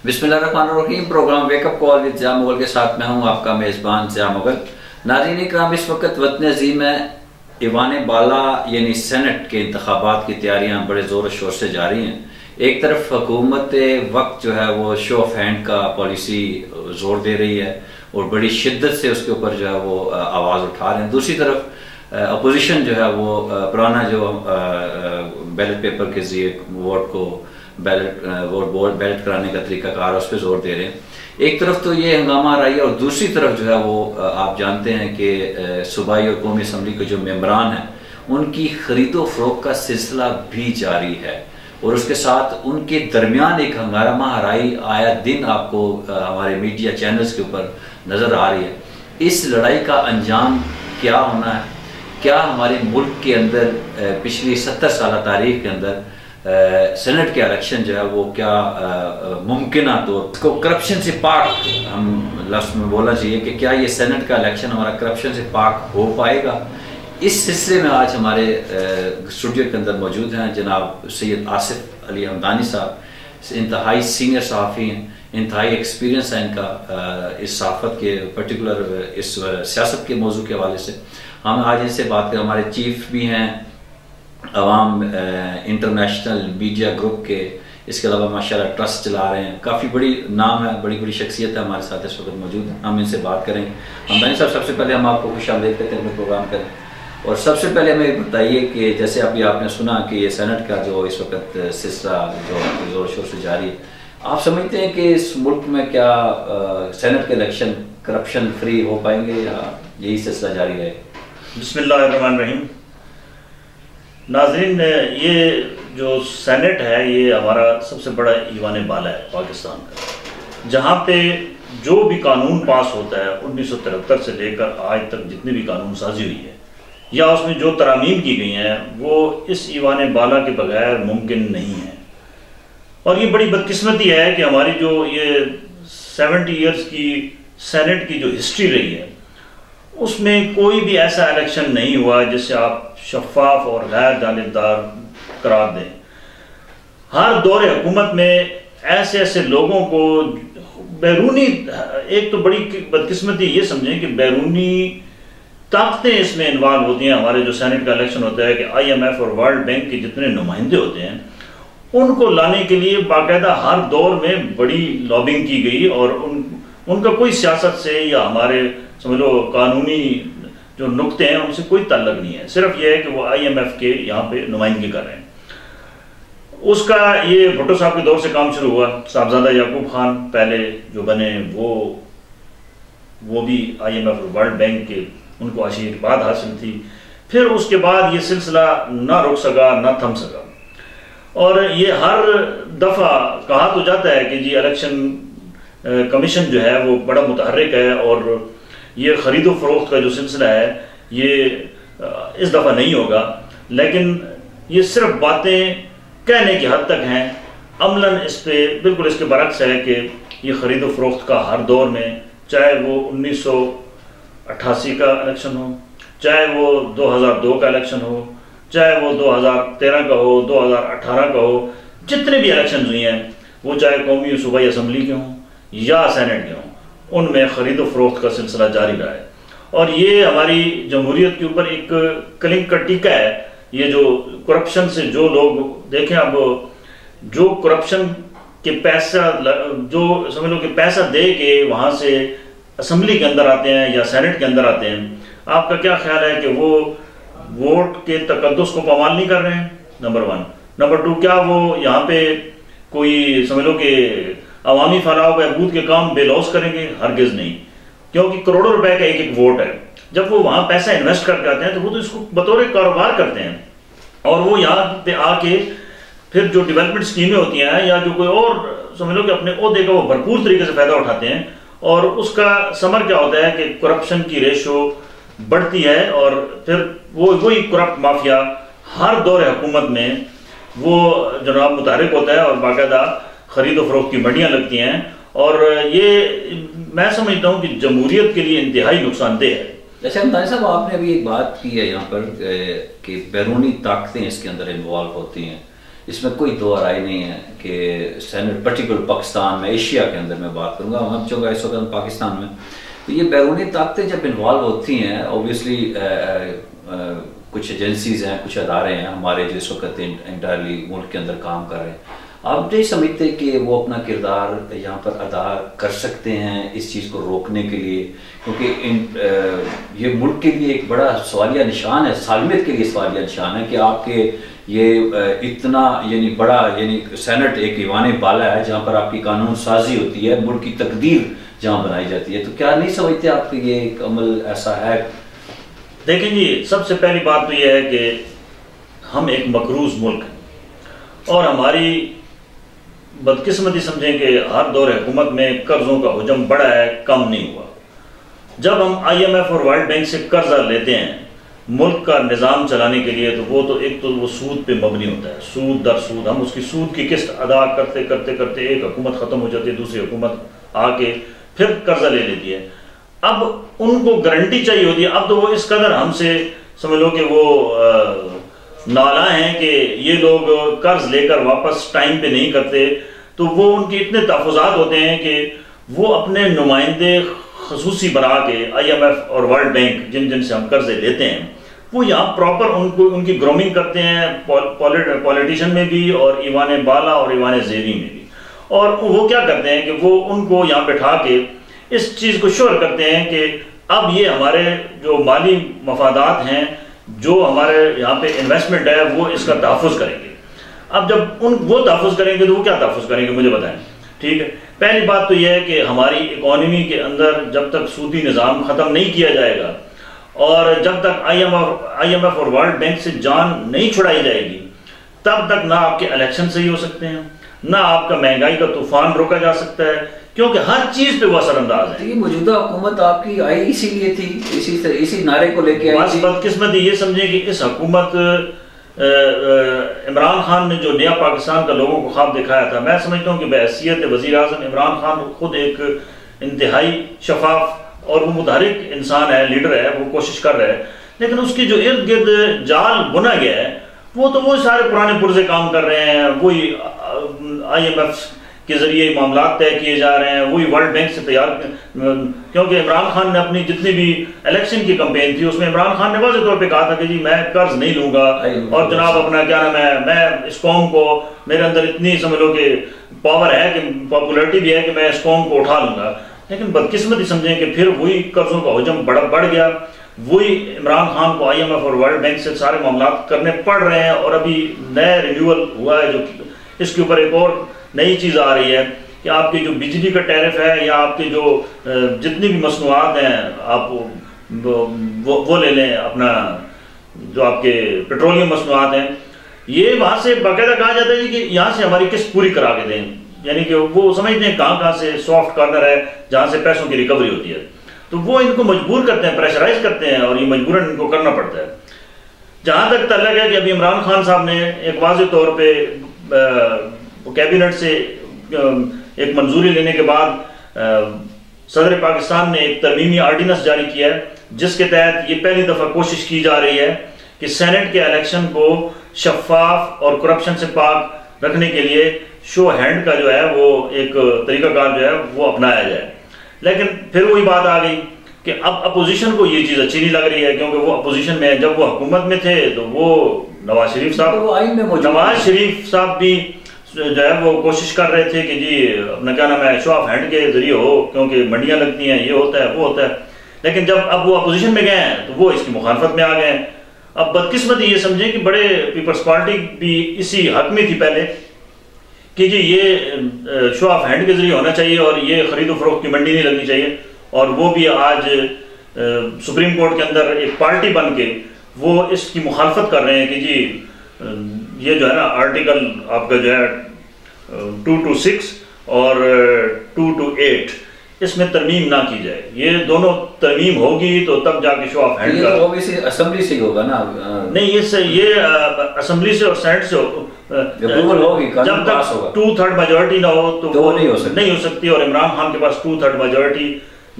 बिस्मिल्लाहिर्रहमानिर्रहीम। Program wake up call with Zia Mughal के साथ मैं हूं आपका मेज़बान ज़िया मुगल। नाज़रीन इकराम, इस वक्त वतन अज़ीम में ईवान बाला यानी सेनेट के इंतखाबात की तैयारियां बड़े ज़ोर शोर से जारी हैं। एक तरफ हुकूमत वक्त जो है वो शो ऑफ हैंड का पॉलिसी जोर दे रही है और बड़ी शिद्दत से उसके ऊपर जो है वो आवाज़ उठा रहे हैं। दूसरी तरफ अपोजिशन जो है वो पुराना जो बैलेट पेपर के जरिए वोट को बैलेट कराने का तरीकाकार उस पर जोर दे रहे हैं। एक तरफ तो ये हंगामा रही है और दूसरी तरफ जो है वो आप जानते हैं कि सूबाई और कौमी असम्बली के जो मेंबरान हैं उनकी खरीदो फरोख्त का सिलसिला भी जारी है और उसके साथ उनके दरमियान एक हंगामा हराई आया दिन आपको हमारे मीडिया चैनल्स के ऊपर नज़र आ रही है। इस लड़ाई का अंजाम क्या होना है? क्या हमारे मुल्क के अंदर पिछली 70 साल तारीख के अंदर सेनेट के इलेक्शन जो है वो क्या मुमकिन तौर को करप्शन से पाक, हम लफ्ज़ में बोलना चाहिए कि क्या ये सेनेट का इलेक्शन हमारा करप्शन से पाक हो पाएगा? इस सिलसिले में आज हमारे स्टूडियो के अंदर मौजूद हैं जनाब सैयद आसिफ अली हमदानी साहब। इंतहाई सीनियर सहाफ़ी हैं, इंतहाई एक्सपीरियंस है इनका इस सहाफ़त के पर्टिकुलर इस सियासत के मौजू के हवाले से। हम आज इनसे बात करें। हमारे चीफ भी हैं अवाम इंटरनेशनल मीडिया ग्रुप के, इसके अलावा माशाल्लाह ट्रस्ट चला रहे हैं, काफ़ी बड़ी नाम है, बड़ी बड़ी शख्सियत है हमारे साथ इस वक्त मौजूद है। हम इनसे बात करेंगे। हमदानी साहब, सबसे पहले हम आपको खुशामदीद कहते हैं प्रोग्राम करें और सबसे पहले हमें बताइए कि जैसे अभी आपने सुना कि ये सेनेट का जो इस वक्त सिलसिला जो जोर शोर से जारी है, आप समझते हैं कि इस मुल्क में क्या सेनेट के इलेक्शन करप्शन फ्री हो पाएंगे या यही सिलसिला जारी रहेगा? बिस्मिल्लाहिर्रहमानिर्रहीम। नाज़रीन, ये जो सेनेट है ये हमारा सबसे बड़ा ईवान बाला है पाकिस्तान का, जहाँ पे जो भी कानून पास होता है 1973 से लेकर आज तक जितनी भी कानून साजी हुई है या उसमें जो तरामीम की गई हैं वो इस ईवान बाला के बगैर मुमकिन नहीं है। और ये बड़ी बदकिस्मती है कि हमारी जो ये 70 ईयर्स की सेनेट की जो हिस्ट्री रही है उसमें कोई भी ऐसा इलेक्शन नहीं हुआ जिससे आप शफाफ और गैर जानिबदार करार दें। हर दौरे हुकूमत में ऐसे ऐसे लोगों को बैरूनी, एक तो बड़ी बदकिस्मती ये समझें कि बैरूनी ताकतें इसमें इन्वॉल्व होती हैं। हमारे जो सेनेट का इलेक्शन होता है कि IMF और वर्ल्ड बैंक के जितने नुमाइंदे होते हैं उनको लाने के लिए बाकायदा हर दौर में बड़ी लॉबिंग की गई और उनका कोई सियासत से या हमारे समझ लो कानूनी जो नुक्ते हैं उनसे कोई ताल्लुक नहीं है। सिर्फ ये है कि वो IMF के यहाँ पे नुमाइंदगी कर रहे हैं। उसका ये भुट्टो साहब के दौर से काम शुरू हुआ। साहबजादा याकूब खान पहले जो बने वो भी IMF और वर्ल्ड बैंक के उनको आशीर्वाद हासिल थी। फिर उसके बाद ये सिलसिला ना रुक सका ना थम सका और ये हर दफ़ा कहा तो जाता है कि जी इलेक्शन कमीशन जो है वो बड़ा मुतहर्रिक है और ये खरीदो फरोख्त का जो सिलसिला है ये इस दफ़ा नहीं होगा, लेकिन ये सिर्फ बातें कहने की हद तक हैं। अमलन इस पे बिल्कुल इसके बरक्स है कि ये खरीदो फरोख्त का हर दौर में, चाहे वो 1988 का इलेक्शन हो, चाहे वो 2002 का इलेक्शन हो, चाहे वो 2013 का हो, 2018 का हो, जितने भी इलेक्शन हुए हैं वो चाहे कौमी सूबाई असम्बली के हों या सेनेट के हों, उनमें खरीदो फरोख्त का सिलसिला जारी रहा है। और ये हमारी जमहूरियत के ऊपर एक कलंक का टीका है। ये जो करप्शन से जो लोग देखें, अब जो करप्शन के पैसा जो समझ लो कि पैसा दे के वहाँ से असम्बली के अंदर आते हैं या सेनेट के अंदर आते हैं, आपका क्या ख्याल है कि वो वोट के तकद्दुस को पामाल नहीं कर रहे हैं? नंबर 1। नंबर 2, क्या वो यहाँ पे कोई समझ लो कि अवामी फलाह बहबूद के काम बेलौस करेंगे? हरगिज नहीं, क्योंकि करोड़ों रुपए का एक एक वोट है। जब वो वहाँ पैसा इन्वेस्ट करके आते हैं तो वो तो इसको बतौर कारोबार करते हैं और वो यहाँ पे आके फिर जो डेवलपमेंट स्कीमें होती हैं या जो कोई और समझ लो कि अपने ओहदे का वो भरपूर तरीके से फायदा उठाते हैं और उसका समर क्या होता है कि करप्शन की रेशो बढ़ती है और फिर वही करप्ट माफिया हर दौर हुकूमत में वो जनाब मुतारिक होता है और बाकायदा खरीदो फरोख्त की मंडियाँ लगती हैं और ये मैं समझता हूँ कि जमहूरियत के लिए इंतहाई नुकसानदेह है। जैसे हमदानी साहब, आपने अभी एक बात की है यहाँ पर कि बैरूनी ताकतें इसके अंदर इन्वॉल्व होती हैं। इसमें कोई दो राय नहीं है कि सेनेट पर्टिकुलर पाकिस्तान में, एशिया के अंदर मैं बात करूँगा, हम चूँकि इस वक्त पाकिस्तान में, तो ये बैरूनी ताकतें जब इन्वॉल्व होती हैं, ऑब्वियसली कुछ एजेंसीज हैं, कुछ अदारे हैं हमारे जो इस वक्त इंटायरली मुल्क के अंदर काम कर रहे हैं, आप नहीं समझते कि वो अपना किरदार यहाँ पर अदा कर सकते हैं इस चीज़ को रोकने के लिए? क्योंकि ये मुल्क के लिए एक बड़ा सवालिया निशान है, सालमियत के लिए सवालिया निशान है कि आपके ये इतना यानी बड़ा यानी सेनेट एक ईवान बाला है जहाँ पर आपकी कानून साजी होती है, मुल्क की तकदीर जहाँ बनाई जाती है। तो क्या नहीं समझते आप कि ये एक अमल ऐसा है? देखें जी, सबसे पहली बात तो यह है कि हम एक मकरूज मुल्क हैं और हमारी बदकिस्मती समझें कि हर दौर हुकूमत में कर्जों का हुजम बढ़ा है, कम नहीं हुआ। जब हम IMF और वर्ल्ड बैंक से कर्जा लेते हैं मुल्क का निज़ाम चलाने के लिए, तो वो तो एक तो वो सूद पे मबनी होता है, सूद दर सूद, हम उसकी सूद की किस्त अदा करते करते करते एक हुकूमत ख़त्म हो जाती है, दूसरी हुकूमत आके फिर कर्जा ले लेती है। अब उनको गारंटी चाहिए होती है। अब तो वो इस कदर हमसे समझ लो कि वो नाला हैं कि ये लोग कर्ज लेकर वापस टाइम पे नहीं करते, तो वो उनके इतने तहफ़्फ़ुज़ात होते हैं कि वो अपने नुमाइंदे खसूसी बना के IMF और वर्ल्ड बैंक जिनसे हम कर्जे लेते हैं, वो यहाँ प्रॉपर उनको उनकी ग्रूमिंग करते हैं, पॉलिटिशियन में भी और ईवान बाला और ईवान ज़ेरी में भी। और वो क्या करते हैं कि वो उनको यहाँ बैठा के इस चीज़ को श्योर करते हैं कि अब ये हमारे जो माली मफादात हैं, जो हमारे यहाँ पे इन्वेस्टमेंट है, वो इसका तहफ़्फ़ुज़ करेंगे। अब जब वो तहफ़्फ़ुज़ करेंगे तो वो क्या तहफ़्फ़ुज़ करेंगे मुझे बताएं। ठीक है, पहली बात तो यह है कि हमारी इकोनॉमी के अंदर जब तक सूदी निज़ाम ख़त्म नहीं किया जाएगा और जब तक IMF और वर्ल्ड बैंक से जान नहीं छुड़ाई जाएगी, तब तक ना आपके इलेक्शन सही हो सकते हैं, ना आपका महंगाई का तूफान रोका जा सकता है, क्योंकि हर चीज पे वो असरअंदाज है। ये मौजूदा हुकूमत आपकी आई इसीलिए थी, इसी नारे को लेके आई। बदकिस्मती ये समझे कि इस हुकूमत इमरान खान ने जो नया पाकिस्तान का लोगों को ख्वाब दिखाया था, मैं समझता हूँ कि बहैसियत वज़ीर आज़म इमरान खान खुद एक इंतहाई शफाफ और वो मुतहरिक इंसान है, लीडर है, वो कोशिश कर रहा है, लेकिन उसकी जो इर्द गिर्द जाल बुना गया है वो सारे पुराने पुरजे काम कर रहे हैं। वही IMF के जरिए मामला तय किए जा रहे हैं, वही वर्ल्ड बैंक से तैयार, क्योंकि इमरान खान ने अपनी जितनी भी इलेक्शन की कैंपेन थी उसमें इमरान खान ने वाज़ेह तौर पे कहा था कि जी मैं कर्ज नहीं लूंगा और जनाब अपना क्या नाम है, मैं इस कौम को, मेरे अंदर इतनी समझ लो कि पावर है कि पॉपुलरिटी भी है कि मैं इस कौम को उठा लूंगा। लेकिन बदकिस्मती समझें कि फिर वही कर्जों का हुजम बढ़ गया, वही इमरान खान को IMF और वर्ल्ड बैंक से सारे मामला करने पड़ रहे हैं। और अभी नया रिन्यूअल हुआ है जो इसके ऊपर एक और नई चीज़ आ रही है कि आपकी जो बिजली का टैरिफ है या आपके जो जितनी भी मसनूआत हैं, आप वो ले लें, अपना जो आपके पेट्रोलियम मसनूआत हैं, ये वहाँ से बाकायदा कहा जाता है कि यहाँ से हमारी किस्त पूरी करा के दें, यानी कि वो समझते हैं कहाँ से सॉफ्ट कॉर्नर है जहाँ से पैसों की रिकवरी होती है, तो वो इनको मजबूर करते हैं, प्रेशराइज करते हैं और ये मजबूरन इनको करना पड़ता है। जहाँ तक तल्लक है कि अभी इमरान खान साहब ने एक वाज़ेह तौर पे कैबिनेट से एक मंजूरी लेने के बाद सदर पाकिस्तान ने एक तरमीमी आर्डिनेंस जारी किया है, जिसके तहत ये पहली दफ़ा कोशिश की जा रही है कि सेनेट के इलेक्शन को शफाफ और करप्शन से पाक रखने के लिए शो हैंड का जो है वो एक तरीकाकार जो है वो अपनाया जाए। लेकिन फिर वही बात आ गई कि अब अपोजिशन को ये चीज़ अच्छी नहीं लग रही है, क्योंकि वो अपोजिशन में, जब वो हुकूमत में थे तो वो नवाज शरीफ साहब भी जो है वो कोशिश कर रहे थे कि जी अपना क्या नाम है, शो ऑफ हैंड के जरिए हो, क्योंकि मंडियां लगती हैं, ये होता है वो होता है। लेकिन जब अब वो अपोजिशन में गए हैं तो वो इसकी मुखालफत में आ गए हैं। अब बदकिस्मती ये समझें कि बड़े पीपल्स पार्टी भी इसी हक में थी पहले कि जी ये शो ऑफ हैंड के जरिए होना चाहिए और ये खरीदो फरोख्त की मंडी नहीं लगनी चाहिए, और वो भी आज सुप्रीम कोर्ट के अंदर एक पार्टी बन के वो इसकी मुखालफत कर रहे हैं कि जी ये जो है ना आर्टिकल आपका जो है 226 और 228 इसमें तरमीम ना की जाए। ये दोनों तरमीम होगी तो तब जाके शो ऑफ हैंड का असेंबली से होगा ना, नहीं ये असेंबली से और सेनेट से होगी, जब तक 2/3 मेजोरिटी ना हो तो वो नहीं हो सकती। और इमरान खान के पास 2/3 मेजोरिटी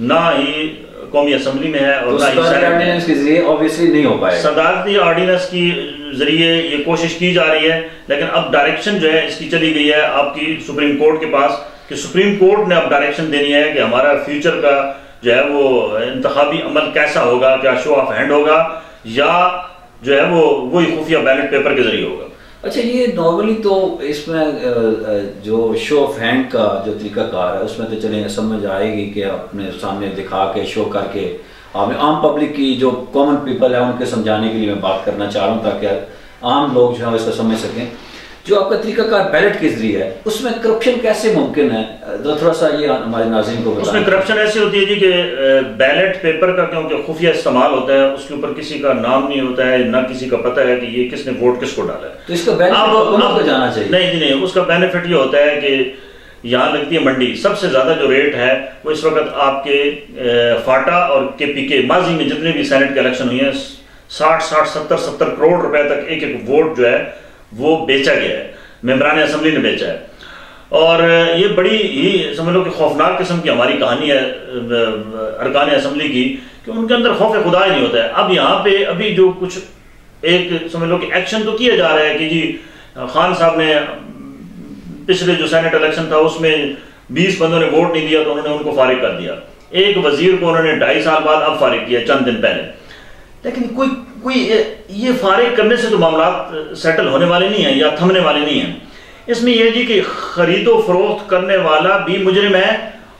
ना ही कौमी असेंबली में है और ना ही ऑब्वियसली नहीं हो पाएगा। सदारती ऑर्डिनेंस की जरिए ये कोशिश की जा रही है, लेकिन अब डायरेक्शन जो है इसकी चली गई है आपकी सुप्रीम कोर्ट के पास, कि सुप्रीम कोर्ट ने अब डायरेक्शन देनी है कि हमारा फ्यूचर का जो है वो इंतखाबी अमल कैसा होगा, क्या शो ऑफ हैंड होगा या जो है वो वही खुफिया बैलेट पेपर के जरिए होगा। अच्छा, ये नॉर्मली तो इसमें जो शो ऑफ हैंड का जो तरीकाकार है उसमें तो चले समझ आएगी कि अपने सामने दिखा के शो करके आम पब्लिक की जो कॉमन पीपल है उनके समझाने के लिए मैं बात करना चाह रहा हूँ ताकि आम लोग जो है इसको समझ सकें। जो आपका तरीकाकार बैलेट के जरिए है उसमें करप्शन कैसे मुमकिन है, थोड़ा सा ये हमारे नाज़रीन को बताएं। उसमें करप्शन ऐसी होती है जी कि बैलेट पेपर का क्योंकि खुफिया इस्तेमाल होता है, उसके ऊपर किसी का नाम नहीं होता है, ना किसी का पता है कि ये किसने वोट किसको डाला है, तो इसका बेनिफिट को जाना चाहिए। नहीं, उसका बेनिफिट ये होता है कि यहाँ लगती है मंडी, सबसे ज्यादा जो रेट है वो इस वक्त आपके फाटा और केपीके माजी में जितने भी सेनेट के इलेक्शन हुए हैं 60-70 करोड़ रुपए तक एक एक वोट जो है वो बेचा गया है, मेंबरान असेंबली ने बेचा है। और ये बड़ी ही समझ लो कि खौफनाक किस्म की हमारी कहानी है अरकान असेंबली की, कि उनके अंदर खौफ खुदा ही नहीं होता है। अब यहाँ पे अभी जो कुछ एक समझ लो कि एक्शन तो किया जा रहा है कि जी खान साहब ने पिछले जो सेनेट इलेक्शन था उसमें 20 बंदों ने वोट नहीं दिया तो उन्होंने उनको फारिग कर दिया, एक वजीर को उन्होंने 2.5 साल बाद अब फारिग किया चंद दिन पहले। लेकिन कोई ये फारिग करने से तो मामला सेटल होने वाले नहीं है या थमने वाले नहीं है। इसमें यह जी कि खरीदो फरोख्त करने वाला भी मुजरिम है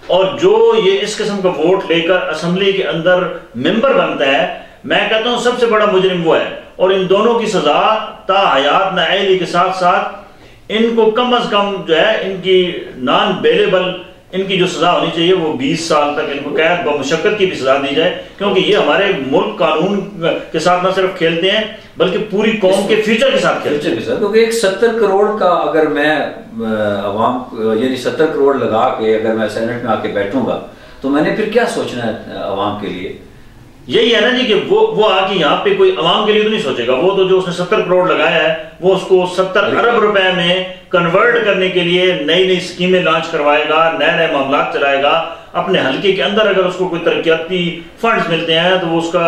और जो ये इस किस्म का वोट लेकर असेंबली के अंदर मेंबर बनता है, मैं कहता हूं सबसे बड़ा मुजरिम वो है। और इन दोनों की सजा ता हयात नाअहली के साथ साथ इनको कम अज कम जो है इनकी नॉन बेलेबल इनकी जो सजा होनी चाहिए वो 20 साल तक इनको कैद बमुशक्कत की भी सजा दी जाए, क्योंकि ये हमारे मुल्क कानून के साथ न सिर्फ खेलते हैं बल्कि पूरी कौम के फ्यूचर के साथ खेलते हैं। क्योंकि एक 70 करोड़ का अगर मैं अवाम यानी 70 करोड़ लगा के अगर मैं सेनेट में आके बैठूंगा तो मैंने फिर क्या सोचना है अवाम के लिए। यही है ना जी कि वो आके यहाँ पे कोई अवाम के लिए तो नहीं सोचेगा, वो तो जो उसने 70 करोड़ लगाया है वो उसको 70 अरब रुपए में कन्वर्ट करने के लिए नई नई स्कीमें लॉन्च करवाएगा, नए नए मामला चलाएगा। अपने हल्के के अंदर अगर उसको कोई तरक्याती फंड्स मिलते हैं तो वो उसका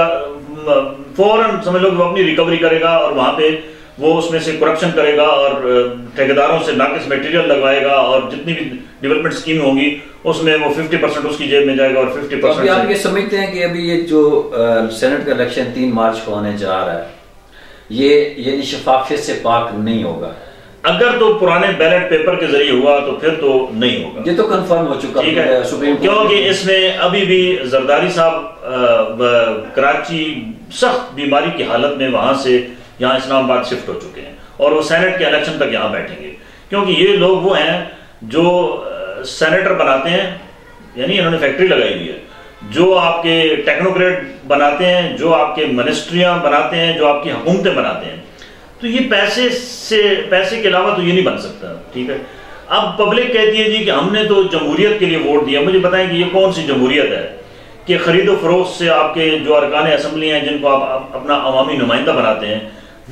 फौरन समझ लो कि वो अपनी रिकवरी करेगा और वहां पे वो उसमें से करप्शन करेगा और ठेकेदारों से नाकिस मटेरियल लगवाएगा और जितनी भी डेवलपमेंट स्कीम होंगी उसमें वो 50% उसकी जेब में जाएगा और 50% आप ये समझते हैं कि अभी ये जो सेनेट का इलेक्शन 3 मार्च को होने जा रहा है ये शफाफियत से पाक नहीं होगा। अगर तो पुराने बैलेट पेपर के जरिए हुआ तो फिर तो नहीं होगा, ये तो कंफर्म हो चुका है सुप्रीम कोर्ट, क्योंकि इसमें अभी भी जरदारी साहब कराची सख्त बीमारी की हालत में वहां से यहाँ इस्लामाबाद शिफ्ट हो चुके हैं और वो सेनेट के इलेक्शन तक यहाँ बैठेंगे, क्योंकि ये लोग वो हैं जो सेनेटर बनाते हैं, यानी इन्होंने फैक्ट्री लगाई हुई है, जो आपके टेक्नोक्रेट बनाते हैं, जो आपके मिनिस्ट्रियां बनाते हैं, जो आपकी हुकूमतें बनाते हैं। तो ये पैसे के अलावा तो ये नहीं बन सकता, ठीक है। अब पब्लिक कहती है जी कि हमने तो जमहूरियत के लिए वोट दिया। मुझे बताएं कि ये कौन सी जमहूरियत है कि खरीदो फरोख्त से आपके जो अरकान असेंबली हैं जिनको आप अपना अवामी नुमाइंदा बनाते हैं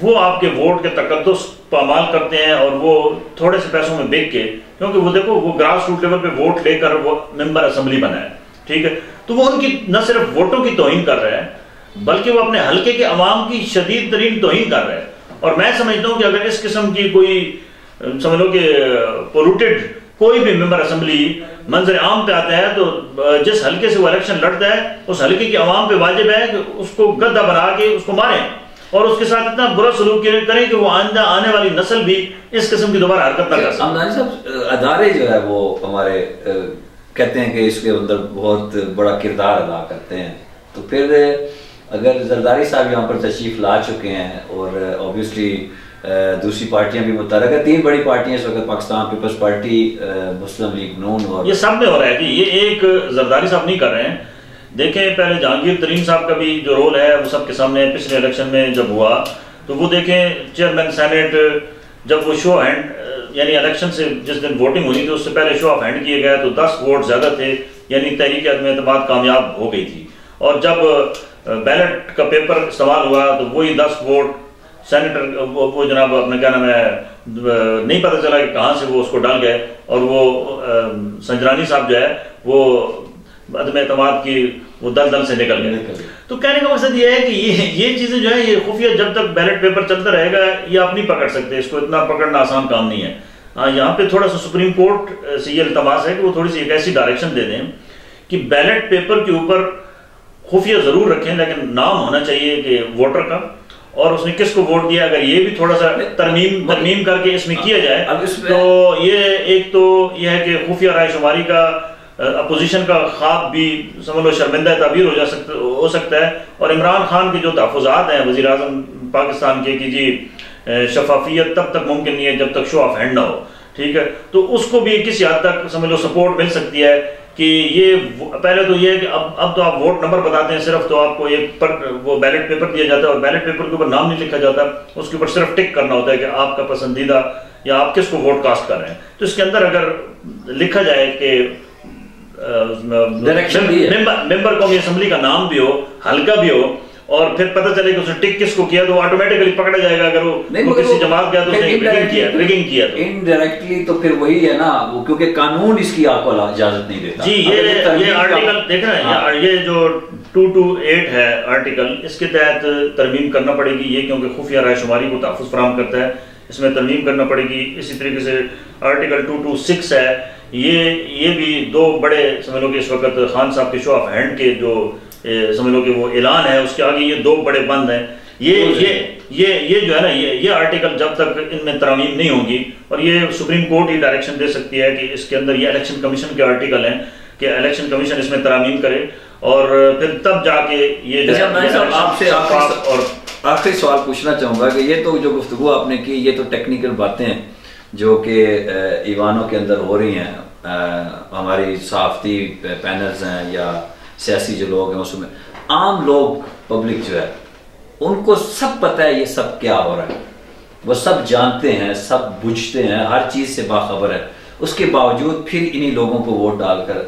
वो आपके वोट के तकद्दुस पामाल करते हैं और वो थोड़े से पैसों में बेच के, क्योंकि वो देखो वो ग्रास रूट लेवल पे वोट लेकर वो मेंबर असेंबली बना है, ठीक है। तो वो उनकी न सिर्फ वोटों की तौहीन कर रहा है बल्कि वो अपने हल्के के अवाम की शदीद तरीन तौहीन कर रहा है। और मैं समझता हूँ कि अगर इस किस्म की कोई समझ लो कि पोल्यूटेड कोई भी मेंबर असेंबली मंजर आम पे आता है तो जिस हल्के से वो इलेक्शन लड़ता है उस हल्के की अवाम पे वाजिब है कि उसको गद्दा बना के उसको मारें और उसके साथ इतना बुरा सलूक करें कि वो आने वाली नस्ल भी इस किस्म की दोबारा हरकत न कर सके। अमदानी साहब, अदारे जो है वो हमारे कहते हैं कि इसके अंदर बहुत बड़ा किरदार अदा करते हैं, तो फिर अगर जरदारी साहब यहाँ पर तशरीफ ला चुके हैं और ऑब्वियसली दूसरी पार्टियां भी मुतहरक है, 3 बड़ी पार्टियां इस वक्त पाकिस्तान पीपल्स पार्टी, मुस्लिम लीग नून और ये सब में हो रहा है कि ये एक जरदारी साहब नहीं कर रहे हैं। देखें पहले जहांगीर तरीन साहब का भी जो रोल है वो सबके सामने पिछले इलेक्शन में जब हुआ तो वो देखें चेयरमैन सेनेट जब वो शो हैंड यानी इलेक्शन से जिस दिन वोटिंग हुई थी उससे पहले शो ऑफ हैंड किए गए तो 10 वोट ज्यादा थे, यानी तहरीक अदम एतमाद कामयाब हो गई थी। और जब बैलेट का पेपर इस्तेमाल हुआ तो वही 10 वोट सेनेटर वो जनाब अपने क्या नाम है नहीं पता चला कि कहाँ से वो उसको डाल गए और वो संजरानी साहब जो है वो अदम एतमाद की वो दल से निकल गए। तो कहने का मकसद ये है कि ये चीजें जो है, ये खुफिया जब तक बैलेट पेपर चलता रहेगा ये आप नहीं पकड़ सकते, इसको इतना पकड़ना आसान काम नहीं है। यहाँ पे थोड़ा सा सुप्रीम कोर्ट से ये इल्तमास है कि वो थोड़ी सी एक ऐसी डायरेक्शन दे दें कि बैलेट पेपर के ऊपर खुफिया जरूर रखें, लेकिन नाम होना चाहिए कि वोटर का और उसने किसको वोट दिया। अगर ये भी थोड़ा सा तरमीम करके इसमें किया जाए तो ये एक तो ये है कि खुफिया रायशुमारी का अपोजिशन का ख्वाब भी समझ लो शर्मिंदा ताबीर हो सकता है। और इमरान खान के जो तहफ़्फ़ुज़ात हैं वज़ीर आज़म पाकिस्तान के कि जी शफाफियत तब तक मुमकिन नहीं है जब तक शो ऑफ हैंड ना हो, ठीक है, तो उसको भी किसी हद तक समझ लो सपोर्ट मिल सकती है कि ये पहले तो ये है कि अब तो आप वोट नंबर बताते हैं सिर्फ, तो आपको एक वो बैलेट पेपर दिया जाता है और बैलेट पेपर के ऊपर नाम नहीं लिखा जाता, उसके ऊपर सिर्फ टिक करना होता है कि आपका पसंदीदा या आप किसको वोट कास्ट कर रहे हैं। तो इसके अंदर अगर लिखा जाए कि मेंबर कौमी असेंबली का नाम भी हो, हल्का भी हो, और फिर पता चले कि उसने टिक किसको किया तो ऑटोमेटिकली पकड़ा जाएगा। अगर वो किसी जमात गया तो उसने रिगिंग किया तो इनडायरेक्टली तो फिर वही है ना, वो क्योंकि कानून इसकी आपको इजाजत नहीं देता। जी ये आर्टिकल देख रहे हैं, ये जो 228 है आर्टिकल, इसके तहत तरमीम करना पड़ेगी ये, क्योंकि खुफिया रायशुमारी को तहफ़्फ़ुज़ फराहम करता है, इसमें तरमीम करना पड़ेगी। इसी तरीके से आर्टिकल 226 है, ये भी दो बड़े समझ लो कि इस वक्त खान साहब के शो ऑफ हैंड के जो समझ लो कि वो ऐलान है उसके आगे ये दो बड़े बंद हैं। ये जो है ना, ये आर्टिकल जब तक इनमें तरमीम नहीं होगी, और ये सुप्रीम कोर्ट ही डायरेक्शन दे सकती है कि इसके अंदर ये इलेक्शन कमीशन के आर्टिकल हैं कि इलेक्शन कमीशन इसमें तरमीम करे, और फिर तब जाके ये आपसे और आखिरी सवाल पूछना चाहूंगा कि ये तो जो गुफ्तगू आपने की ये तो टेक्निकल बातें हैं जो कि ईवानों के अंदर हो रही हैं, हमारी सहाफ़ती पैनल्स हैं या सियासी जो लोग हैं उसमें, आम लोग पब्लिक जो है उनको सब पता है ये सब क्या हो रहा है, वो सब जानते हैं, सब बुझते हैं, हर चीज़ से बाखबर है, उसके बावजूद फिर इन्हीं लोगों को वोट डालकर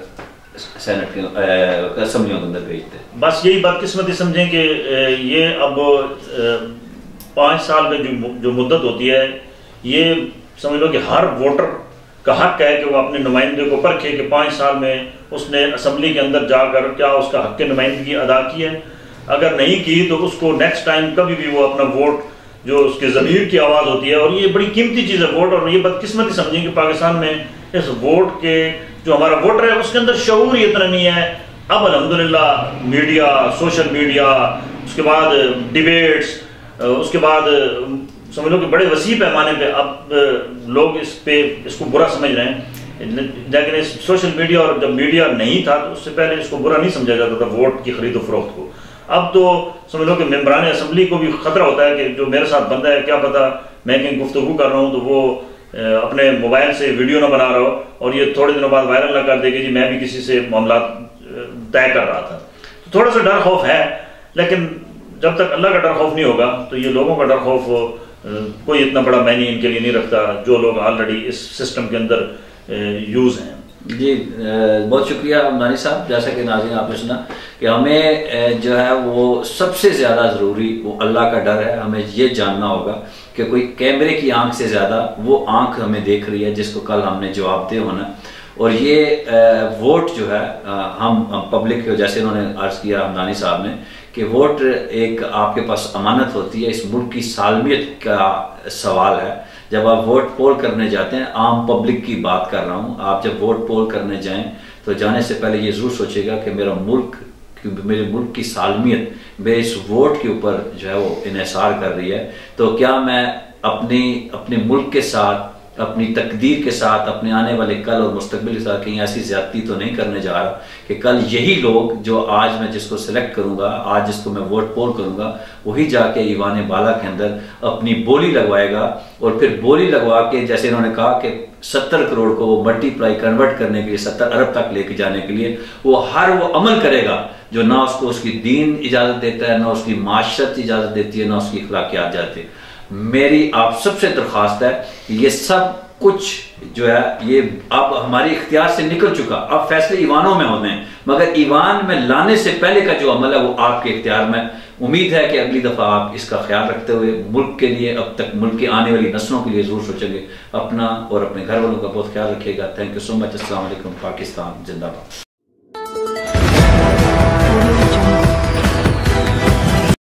सेनेट के असेंबलियों के अंदर भेजते हैं। बस यही बदकिस्मती समझें कि ये अब 5 साल में जो मुद्दत होती है, ये समझ लो कि हर वोटर का हक है कि वो अपने नुमाइंदे को परखे कि 5 साल में उसने असेंबली के अंदर जाकर क्या उसका हक की नुमाइंदगी अदा की है। अगर नहीं की तो उसको नेक्स्ट टाइम कभी भी वो अपना वोट जो उसके ज़मीर की आवाज़ होती है, और ये बड़ी कीमती चीज़ है वोट, और ये बदकिस्मती समझें कि पाकिस्तान में इस वोट के जो हमारा वोटर है उसके अंदर शऊर इतना नहीं है। अब अल्हम्दुलिल्लाह मीडिया, सोशल मीडिया, उसके बाद डिबेट्स, उसके बाद समझ लो कि बड़े वसी पैमाने पे अब लोग इसको बुरा समझ रहे हैं, लेकिन इस सोशल मीडिया और जब मीडिया नहीं था तो उससे पहले इसको बुरा नहीं समझा जाता था वोट की खरीदो फरोख्त को। अब तो समझ लो कि मेंबरान असेंबली को भी खतरा होता है कि जो मेरे साथ बंदा है क्या पता मैं कहीं गुफ्तगू कर रहा हूँ तो वो अपने मोबाइल से वीडियो ना बना रहा हो और ये थोड़े दिनों बाद वायरल ना कर दे कि जी मैं भी किसी से मामला तय कर रहा था। तो थोड़ा सा डर खौफ है, लेकिन जब तक अल्लाह का डर खौफ नहीं होगा तो ये लोगों का डर खौफ कोई इतना बड़ा मायने इनके लिए नहीं रखता जो लोग ऑलरेडी इस सिस्टम के अंदर यूज हैं। जी बहुत शुक्रिया हमदानी साहब। जैसा कि नाज़रीन आपने सुना कि हमें जो है वो सबसे ज़्यादा ज़रूरी वो अल्लाह का डर है। हमें ये जानना होगा कि कोई कैमरे की आंख से ज़्यादा वो आंख हमें देख रही है जिसको कल हमने जवाब दे होना। और ये वोट जो है हम पब्लिक, जैसे उन्होंने अर्ज़ किया हमदानी साहब ने कि वोट एक आपके पास अमानत होती है, इस मुल्क की सालमियत का सवाल है। जब आप वोट पोल करने जाते हैं, आम पब्लिक की बात कर रहा हूँ, आप जब वोट पोल करने जाएं तो जाने से पहले ये ज़रूर सोचेगा कि मेरे मुल्क की सालमियत मेरे इस वोट के ऊपर जो है वो इन्हिसार कर रही है। तो क्या मैं अपने मुल्क के साथ, अपनी तकदीर के साथ, अपने आने वाले कल और मुस्तकबिल के साथ कहीं ऐसी ज्यादती तो नहीं करने जा रहा कि कल यही लोग जो आज मैं जिसको सिलेक्ट करूंगा, आज जिसको मैं वोट पोल करूंगा, वही जाके ईवान बाला के अंदर अपनी बोली लगवाएगा और फिर बोली लगवा के, जैसे इन्होंने कहा कि 70 करोड़ को वो मल्टीप्लाई कन्वर्ट करने के लिए 70 अरब तक लेके जाने के लिए वो अमल करेगा जो ना उसको उसकी दीन इजाजत देता है, ना उसकी माशरत इजाजत देती है, ना उसकी अखलाकियात जाती है। मेरी आप सबसे दरख्वास्त है कि ये सब कुछ जो है ये अब हमारी इख्तियार से निकल चुका, अब फैसले ईवानों में होने हैं, मगर ईवान में लाने से पहले का जो अमल है वो आपके इख्तियार में। उम्मीद है कि अगली दफ़ा आप इसका ख्याल रखते हुए मुल्क के लिए, अब तक मुल्क के आने वाली नस्लों के लिए ज़रूर सोचेंगे। अपना और अपने घर वालों का बहुत ख्याल रखिएगा। Thank you so much. अस्सलाम वालेकुम। पाकिस्तान जिंदाबाद।